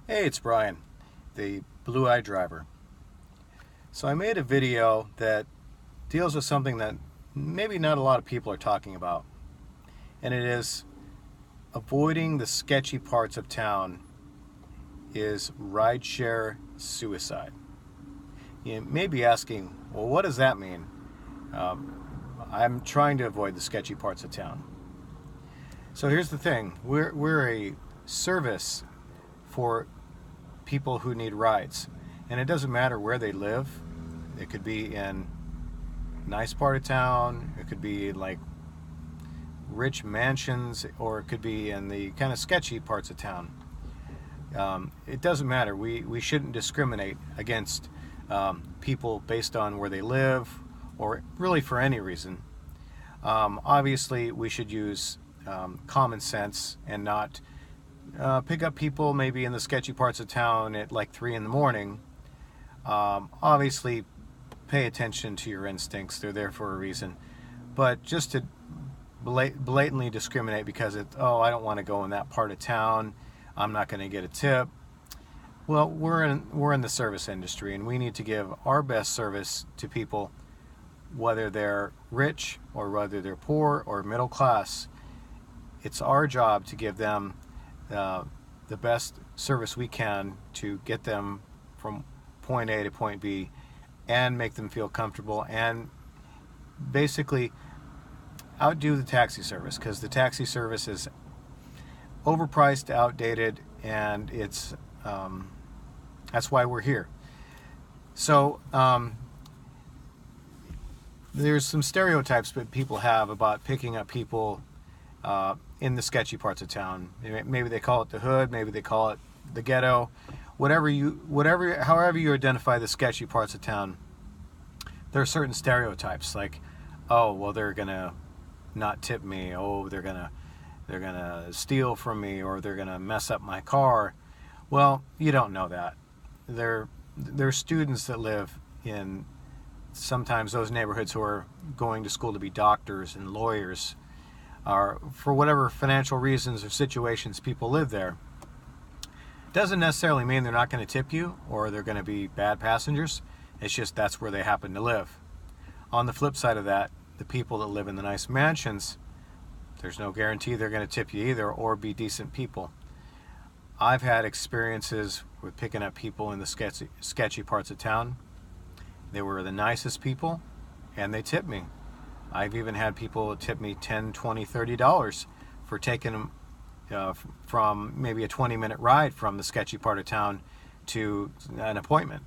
Hey, it's Brian, the blue-eyed driver. So I made a video that deals with something that maybe not a lot of people are talking about, and it is avoiding the sketchy parts of town is rideshare suicide. You may be asking, well, what does that mean? I'm trying to avoid the sketchy parts of town. So here's the thing: we're a service for people who need rides, and it doesn't matter where they live. It could be in a nice part of town, it could be like rich mansions, or it could be in the kind of sketchy parts of town. It doesn't matter. We shouldn't discriminate against people based on where they live, or really for any reason. Obviously, we should use common sense and not pick up people maybe in the sketchy parts of town at like 3 in the morning. Obviously, pay attention to your instincts. They're there for a reason. But just to blatantly discriminate because I don't want to go in that part of town, I'm not going to get a tip. Well, we're in the service industry, and we need to give our best service to people, whether they're rich or whether they're poor or middle class. It's our job to give them the best service we can to get them from point A to point B and make them feel comfortable and basically outdo the taxi service, because the taxi service is overpriced, outdated, and it's that's why we're here. So there's some stereotypes that people have about picking up people in the sketchy parts of town. Maybe they call it the hood, maybe they call it the ghetto, however you identify the sketchy parts of town. There are certain stereotypes like, oh, well, they're gonna not tip me. Oh, they're gonna steal from me, or they're gonna mess up my car. Well, you don't know that. They're students that live in sometimes those neighborhoods who are going to school to be doctors and lawyers, or for whatever financial reasons or situations people live there. Doesn't necessarily mean they're not going to tip you or they're going to be bad passengers. It's just that's where they happen to live. On the flip side of that, the people that live in the nice mansions, there's no guarantee they're going to tip you either or be decent people. I've had experiences with picking up people in the sketchy parts of town. They were the nicest people, and they tipped me. I've even had people tip me $10, $20, $30 for taking them from maybe a 20-minute ride from the sketchy part of town to an appointment.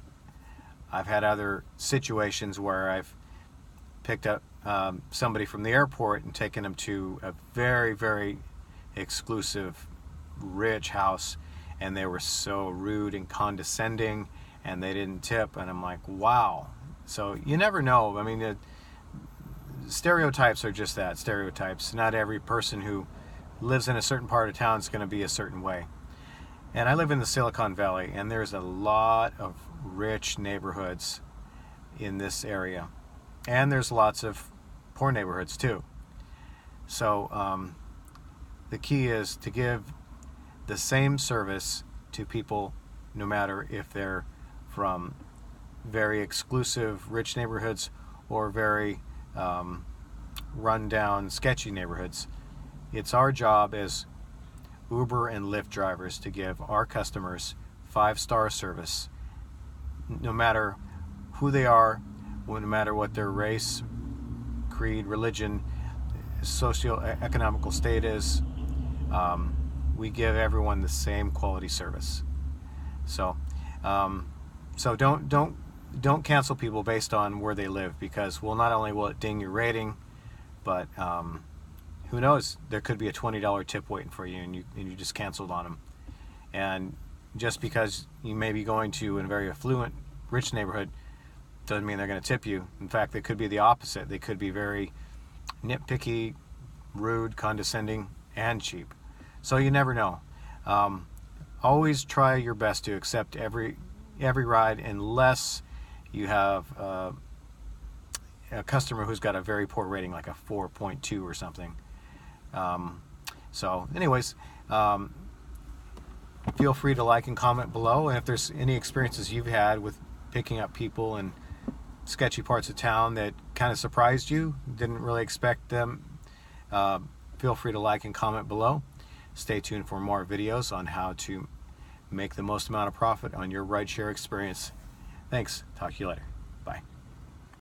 I've had other situations where I've picked up somebody from the airport and taken them to a very, very exclusive, rich house, and they were so rude and condescending, and they didn't tip, and I'm like, wow. So you never know. I mean, stereotypes are just that, stereotypes. Not every person who lives in a certain part of town is going to be a certain way. And I live in the Silicon Valley, and there's a lot of rich neighborhoods in this area. And there's lots of poor neighborhoods too. So the key is to give the same service to people no matter if they're from very exclusive rich neighborhoods or very run-down sketchy neighborhoods. It's our job as Uber and Lyft drivers to give our customers 5-star service, no matter who they are, no matter what their race, creed, religion, socio-economical state is. We give everyone the same quality service. So don't cancel people based on where they live, because not only will it ding your rating, but who knows, there could be a $20 tip waiting for you, and you just canceled on them. And just because you may be going to a very affluent, rich neighborhood doesn't mean they're going to tip you. In fact, they could be the opposite. They could be very nitpicky, rude, condescending, and cheap. So you never know. Always try your best to accept every ride, unless you have a customer who's got a very poor rating, like a 4.2 or something. So anyways, feel free to like and comment below. And if there's any experiences you've had with picking up people in sketchy parts of town that kind of surprised you, didn't really expect them, feel free to like and comment below. Stay tuned for more videos on how to make the most amount of profit on your rideshare experience. Thanks. Talk to you later. Bye.